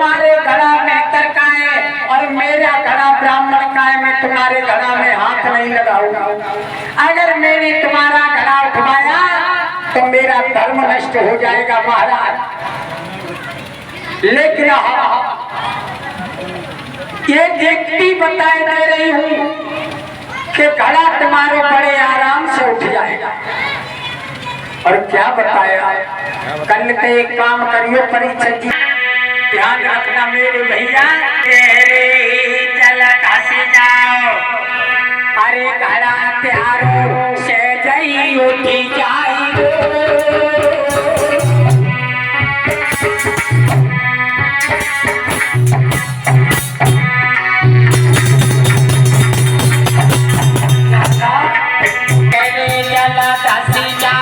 तुम्हारे घड़ा में तर का है और मेरा घड़ा ब्राह्मण का है, मैं तुम्हारे घड़ा में हाथ नहीं लगाऊंगा। अगर मैंने तुम्हारा घड़ा उठवाया तो मेरा धर्म नष्ट हो जाएगा महाराज। लेकिन ये देखती बताए दे रही हूँ कि घड़ा तुम्हारे बड़े आराम से उठ जाएगा। और क्या बताया, कल के एक काम करियो परीक्षा जी, ध्यान रखना मेरे भैया, तेरे चल हंसी जाओ, अरे घड़ा त्यारो से जई उठी जाई। तेरे चल हंसी जाओ,